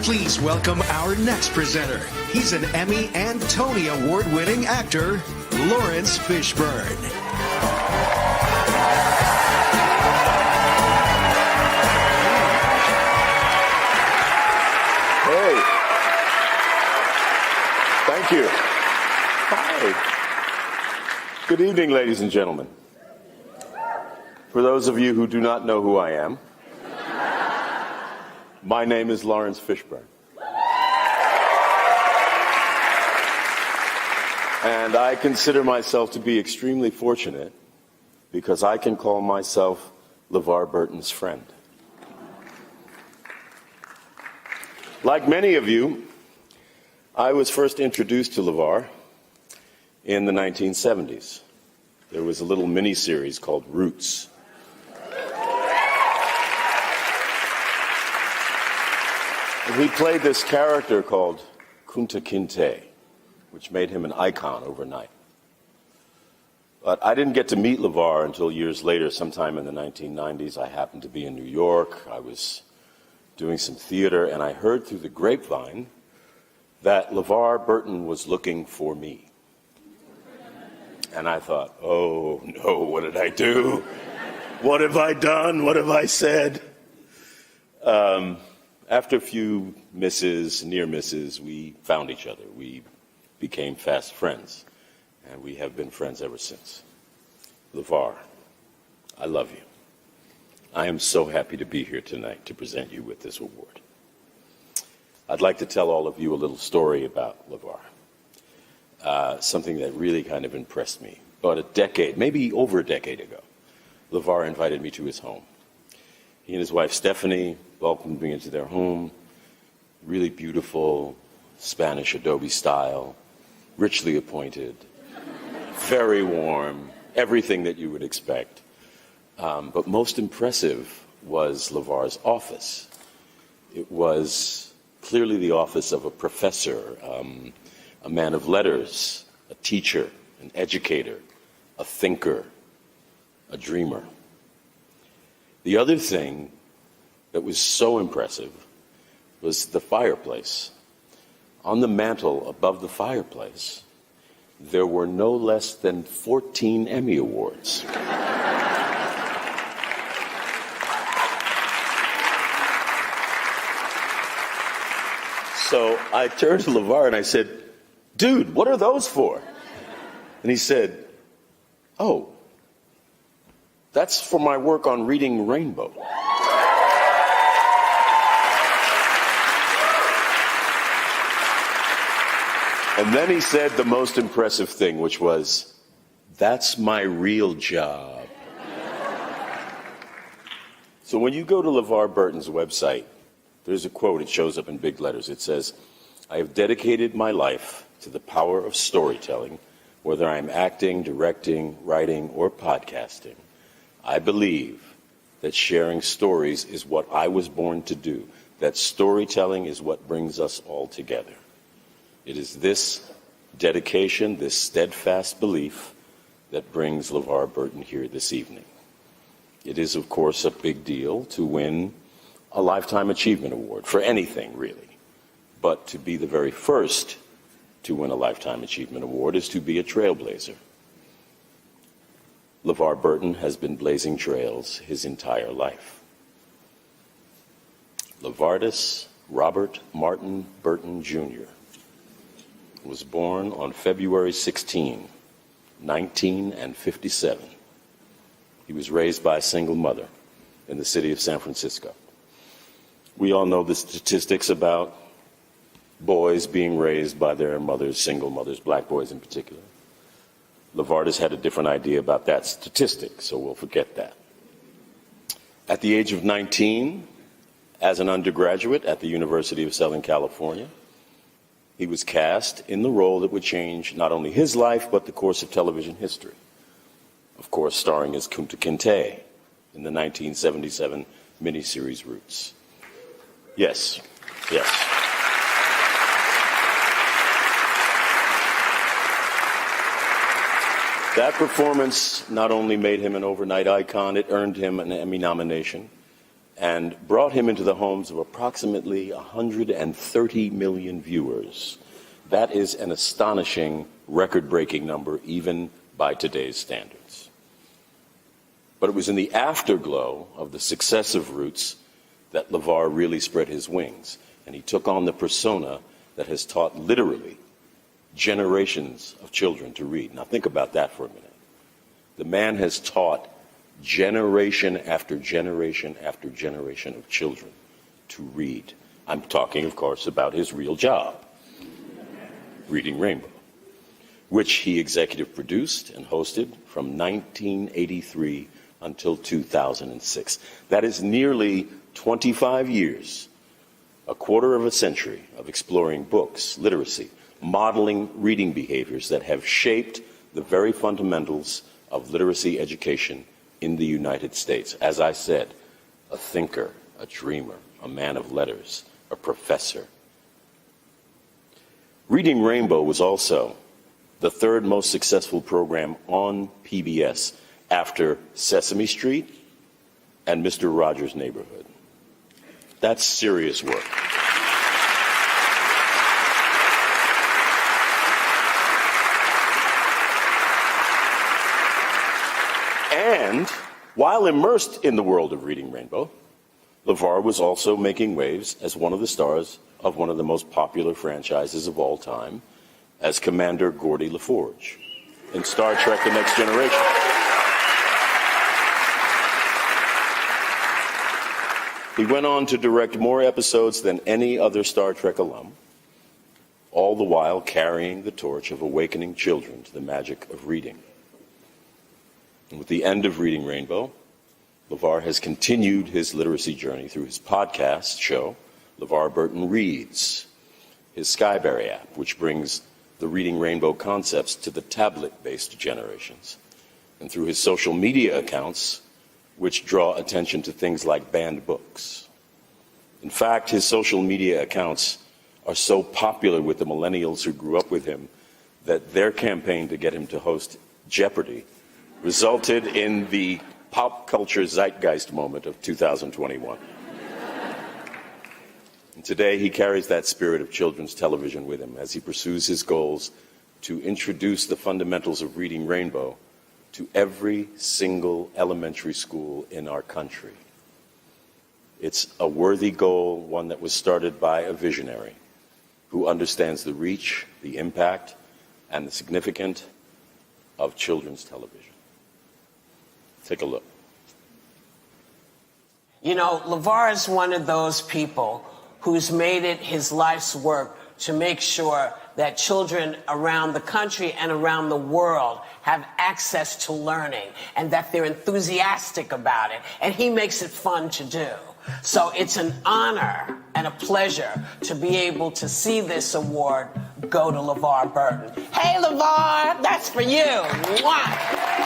Please welcome our next presenter. He's an Emmy and Tony Award-winning actor, Laurence Fishburne. Hey. Thank you. Hi. Good evening, ladies and gentlemen. For those of you who do not know who I am, my name is Laurence Fishburne. And I consider myself to be extremely fortunate because I can call myself LeVar Burton's friend. Like many of you, I was first introduced to LeVar in the 1970s. There was a little mini-series called Roots. And he played this character called Kunta Kinte, which made him an icon overnight. But I didn't get to meet LeVar until years later, sometime in the 1990s. I happened to be in New York. I was doing some theater, and I heard through the grapevine that LeVar Burton was looking for me. And I thought, oh no, what did I do? What have I done? What have I said? After a few misses, near misses, we found each other. We became fast friends, and we have been friends ever since. LeVar, I love you. I am so happy to be here tonight to present you with this award. I'd like to tell all of you a little story about LeVar, something that really kind of impressed me. About a decade, maybe over a decade ago, LeVar invited me to his home. He and his wife Stephanie welcomed me into their home, really beautiful, Spanish adobe style, richly appointed, very warm, everything that you would expect. But most impressive was LeVar's office. It was clearly the office of a professor, a man of letters, a teacher, an educator, a thinker, a dreamer. The other thing that was so impressive was the fireplace. On the mantle above the fireplace, there were no less than 14 Emmy Awards. So I turned to LeVar and I said, dude, what are those for? And he said, oh, that's for my work on Reading Rainbow. And then he said the most impressive thing, which was, that's my real job. So when you go to LeVar Burton's website, there's a quote, it shows up in big letters. It says, I have dedicated my life to the power of storytelling, whether I'm acting, directing, writing, or podcasting. I believe that sharing stories is what I was born to do, that storytelling is what brings us all together. It is this dedication, this steadfast belief that brings LeVar Burton here this evening. It is, of course, a big deal to win a Lifetime Achievement Award for anything, really. But to be the very first to win a Lifetime Achievement Award is to be a trailblazer. LeVar Burton has been blazing trails his entire life. LeVardus Robert Martin Burton, Jr. was born on February 16, 1957. He was raised by a single mother in the city of San Francisco. We all know the statistics about boys being raised by their mothers, single mothers, black boys in particular. LeVardus had a different idea about that statistic, so we'll forget that. At the age of 19, as an undergraduate at the University of Southern California, he was cast in the role that would change not only his life, but the course of television history. Of course, starring as Kunta Kinte in the 1977 miniseries Roots. Yes, yes. That performance not only made him an overnight icon, it earned him an Emmy nomination. and brought him into the homes of approximately 130 million viewers. That is an astonishing, record-breaking number, even by today's standards. But it was in the afterglow of the success of Roots that LeVar really spread his wings, and he took on the persona that has taught literally generations of children to read. Now think about that for a minute. The man has taught generation after generation after generation of children to read. I'm talking, of course, about his real job, Reading Rainbow, which he executive produced and hosted from 1983 until 2006. That is nearly 25 years, a quarter of a century of exploring books, literacy, modeling reading behaviors that have shaped the very fundamentals of literacy education in the United States. As I said, a thinker, a dreamer, a man of letters, a professor. Reading Rainbow was also the third most successful program on PBS after Sesame Street and Mr. Rogers' Neighborhood. That's serious work. And while immersed in the world of Reading Rainbow, LeVar was also making waves as one of the stars of one of the most popular franchises of all time, as Commander Geordi LaForge in Star Trek: The Next Generation. He went on to direct more episodes than any other Star Trek alum, all the while carrying the torch of awakening children to the magic of reading. And with the end of Reading Rainbow, LeVar has continued his literacy journey through his podcast show, LeVar Burton Reads, his Skyberry app, which brings the Reading Rainbow concepts to the tablet-based generations, and through his social media accounts, which draw attention to things like banned books. In fact, his social media accounts are so popular with the millennials who grew up with him that their campaign to get him to host Jeopardy! Resulted in the pop culture zeitgeist moment of 2021. And today he carries that spirit of children's television with him as he pursues his goals to introduce the fundamentals of Reading Rainbow to every single elementary school in our country. It's a worthy goal, one that was started by a visionary who understands the reach, the impact, and the significance of children's television. Take a look. You know, LeVar is one of those people who's made it his life's work to make sure that children around the country and around the world have access to learning and that they're enthusiastic about it. And he makes it fun to do. So it's an honor and a pleasure to be able to see this award go to LeVar Burton. Hey, LeVar, that's for you. Mwah.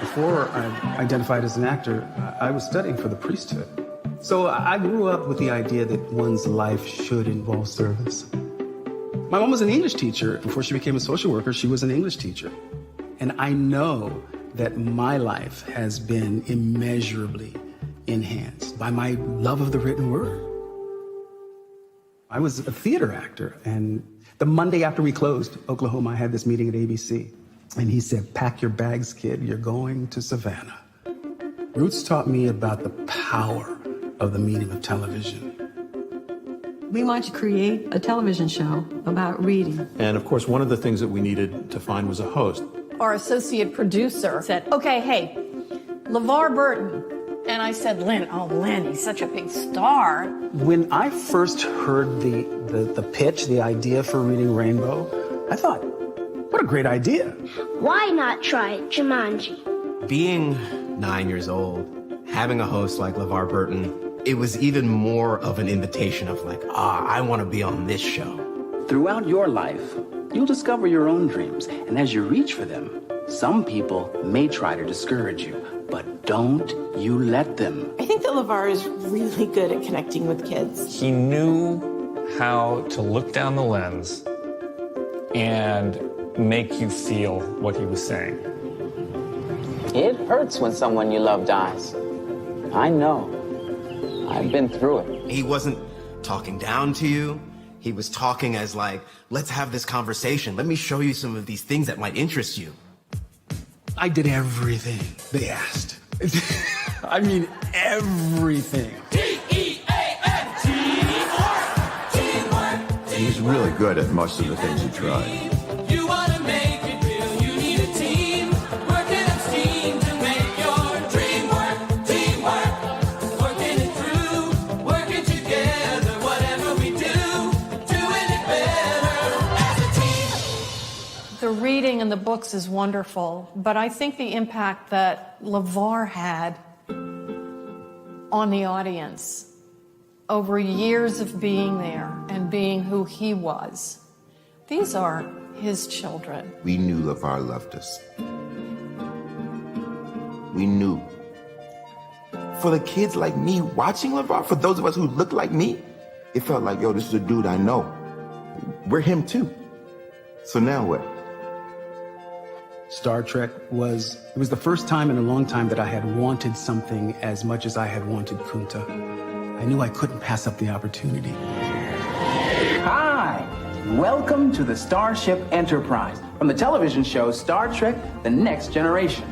Before I identified as an actor, I was studying for the priesthood. So I grew up with the idea that one's life should involve service. My mom was an English teacher. Before she became a social worker, she was an English teacher. And I know that my life has been immeasurably enhanced by my love of the written word. I was a theater actor, and the Monday after we closed Oklahoma, I had this meeting at ABC. And he said, "Pack your bags, kid, you're going to Savannah." Roots taught me about the power of the medium of television. We wanted to create a television show about reading. And of course, one of the things that we needed to find was a host. Our associate producer said, "Okay, hey, LeVar Burton." And I said, "Lynn, he's such a big star." When I first heard the pitch, the idea for Reading Rainbow, I thought, what a great idea. Why not try Jumanji? Being 9 years old, having a host like LeVar Burton, it was even more of an invitation of like, I want to be on this show. Throughout your life, you'll discover your own dreams, and as you reach for them, some people may try to discourage you, but don't you let them. I think that LeVar is really good at connecting with kids. He knew how to look down the lens and make you feel what he was saying. It hurts when someone you love dies. I know. I've been through it. He wasn't talking down to you. He was talking as like, let's have this conversation. Let me show you some of these things that might interest you. I did everything they asked. I mean, everything. T-E-A-M, teamwork, teamwork. He's really good at most of the things he tried. You want to make it real, you need a team. Working as team to make your dream work. Teamwork, working it through, working together, whatever we do, doing it better as a team. The reading in the books is wonderful, but I think the impact that LeVar had on the audience over years of being there and being who he was. These are his children. We knew LeVar loved us. We knew. For the kids like me watching LeVar, for those of us who look like me, it felt like, yo, this is a dude I know. We're him too. So now what? Star Trek was the first time in a long time that I had wanted something as much as I had wanted Kunta. I knew I couldn't pass up the opportunity. Hi, welcome to the Starship Enterprise from the television show Star Trek: The Next Generation.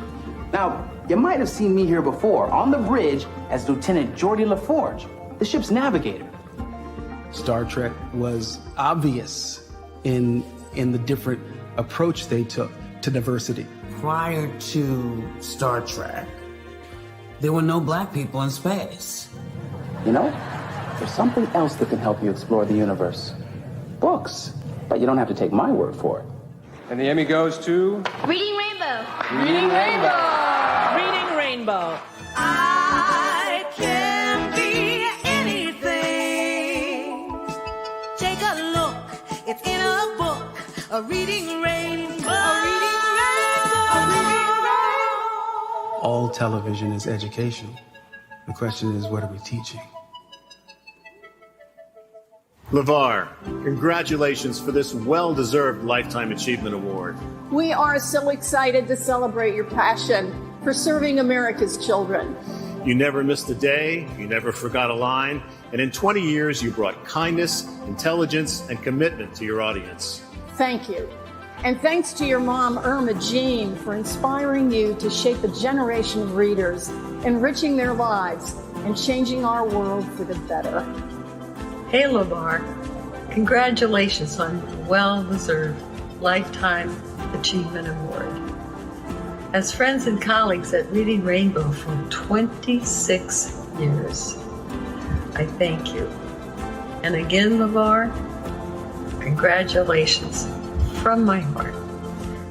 Now, you might have seen me here before on the bridge as Lieutenant Geordi LaForge, the ship's navigator. Star Trek was obvious in the different approach they took to diversity. Prior to Star Trek, there were no black people in space. You know, there's something else that can help you explore the universe. Books. But you don't have to take my word for it. And the Emmy goes to... Reading Rainbow. Reading Rainbow. Reading Rainbow. I can be anything. Take a look, it's in a book, a reading rainbow. A reading rainbow. A reading rainbow. All television is educational. The question is, what are we teaching? LeVar, congratulations for this well-deserved Lifetime Achievement Award. We are so excited to celebrate your passion for serving America's children. You never missed a day, you never forgot a line, and in 20 years you brought kindness, intelligence, and commitment to your audience. Thank you. And thanks to your mom, Irma Jean, for inspiring you to shape a generation of readers, enriching their lives, and changing our world for the better. Hey, LeVar. Congratulations on the well-deserved Lifetime Achievement Award. As friends and colleagues at Reading Rainbow for 26 years, I thank you. And again, LeVar, congratulations from my heart.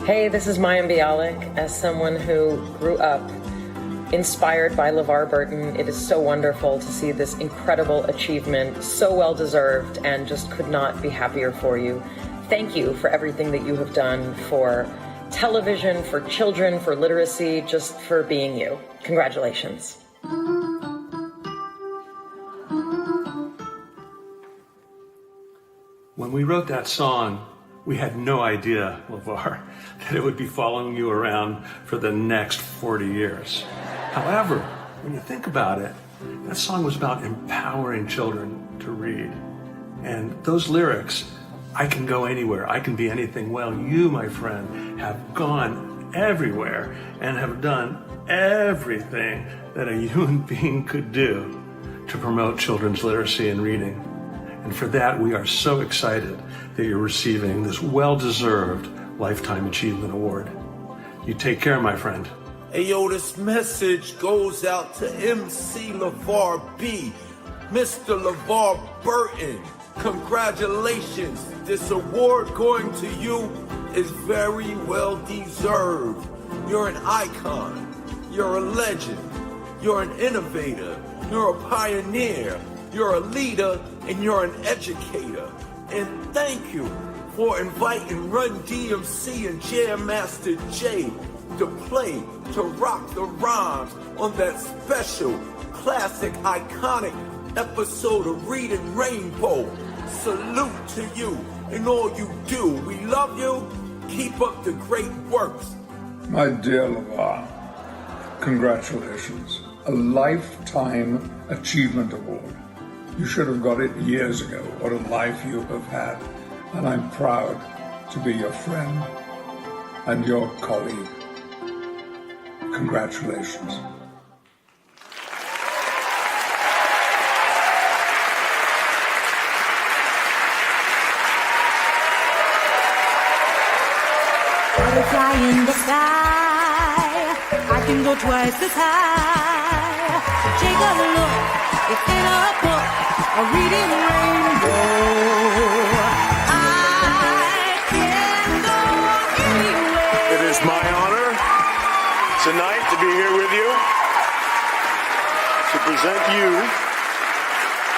Hey, this is Mayim Bialik. As someone who grew up inspired by LeVar Burton, it is so wonderful to see this incredible achievement, so well deserved, and just could not be happier for you. Thank you for everything that you have done for television, for children, for literacy, just for being you. Congratulations. When we wrote that song, we had no idea, LeVar, that it would be following you around for the next 40 years. However, when you think about it, that song was about empowering children to read. And those lyrics, I can go anywhere, I can be anything. Well, you, my friend, have gone everywhere and have done everything that a human being could do to promote children's literacy and reading. And for that, we are so excited that you're receiving this well-deserved Lifetime Achievement Award. You take care, my friend. Hey, yo, this message goes out to MC LeVar B, Mr. LeVar Burton. Congratulations. This award going to you is very well deserved. You're an icon. You're a legend. You're an innovator. You're a pioneer. You're a leader, and you're an educator. And thank you for inviting Run DMC and Jam Master Jay to play, to rock the rhymes on that special, classic, iconic episode of Reading Rainbow. Salute to you and all you do. We love you. Keep up the great works. My dear LeVar, Congratulations. A Lifetime Achievement Award. You should have got it years ago. What a life you have had. And I'm proud to be your friend and your colleague. Congratulations. Butterfly in the sky, I can go twice as high. Take a look, it's in a book, a reading rainbow. I can go anywhere. It is my honor tonight to be here with you to present you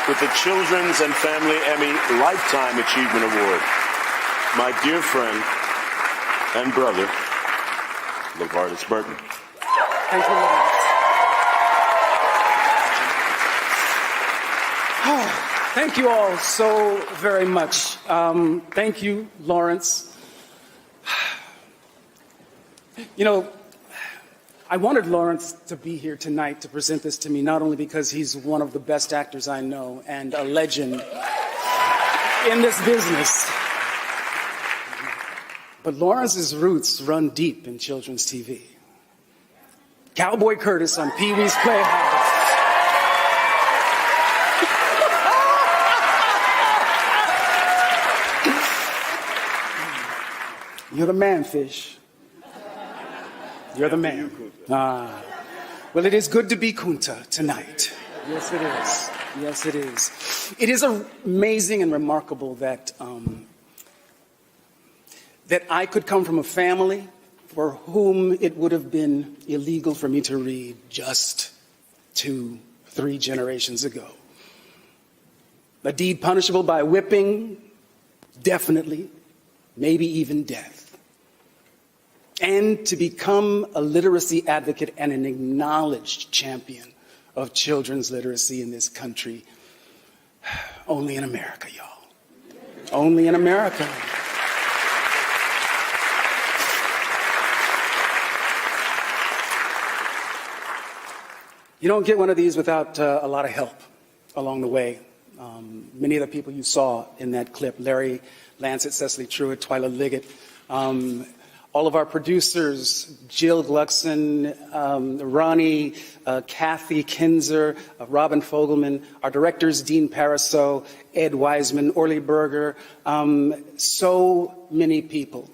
with the Children's and Family Emmy Lifetime Achievement Award. My dear friend and brother, LeVar Burton. Thank you, Lawrence. Thank you all so very much. Thank you, Lawrence. You know, I wanted Lawrence to be here tonight to present this to me, not only because he's one of the best actors I know and a legend in this business, but Lawrence's roots run deep in children's TV. Cowboy Curtis on Pee-wee's Playhouse. You're the man, Fish. You're the man. Well, it is good to be Kunta tonight. Yes, it is. Yes, it is. It is amazing and remarkable that that I could come from a family for whom it would have been illegal for me to read just 2-3 generations ago. A deed punishable by whipping, definitely, maybe even death. And to become a literacy advocate and an acknowledged champion of children's literacy in this country, only in America, y'all. Only in America. You don't get one of these without a lot of help along the way. Many of the people you saw in that clip, Larry Lancet, Cecily Truitt, Twyla Liggett, all of our producers, Jill Gluckson, Ronnie, Kathy Kinzer, Robin Fogelman, our directors, Dean Paraso, Ed Wiseman, Orly Berger, so many people.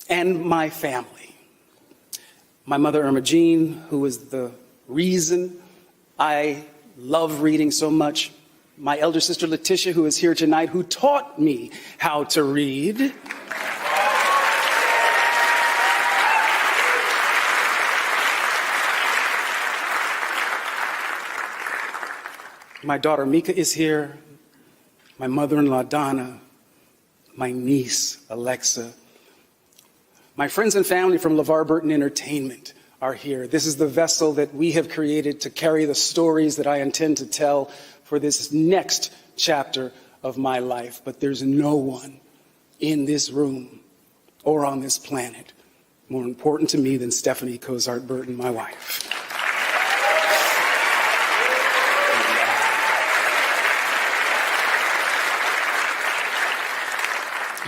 And my family. My mother, Irma Jean, who is the reason I love reading so much. My elder sister, Letitia, who is here tonight, who taught me how to read. My daughter, Mika, is here. My mother-in-law, Donna. My niece, Alexa. My friends and family from LeVar Burton Entertainment are here. This is the vessel that we have created to carry the stories that I intend to tell for this next chapter of my life. But there's no one in this room or on this planet more important to me than Stephanie Cozart Burton, my wife.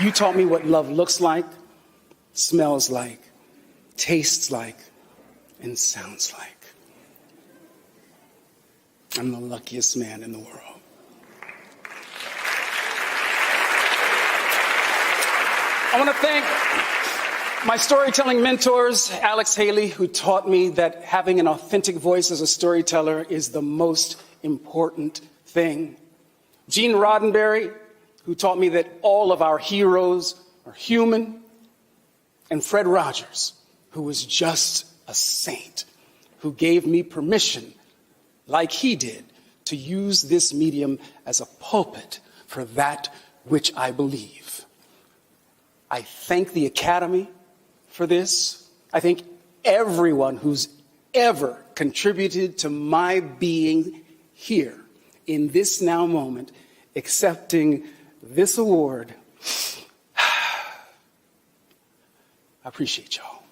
You taught me what love looks like, smells like, tastes like, and sounds like. I'm the luckiest man in the world. I want to thank my storytelling mentors, Alex Haley, who taught me that having an authentic voice as a storyteller is the most important thing. Gene Roddenberry, who taught me that all of our heroes are human. And Fred Rogers, who was just a saint, who gave me permission, like he did, to use this medium as a pulpit for that which I believe. I thank the Academy for this. I thank everyone who's ever contributed to my being here in this now moment, accepting this award. I appreciate y'all.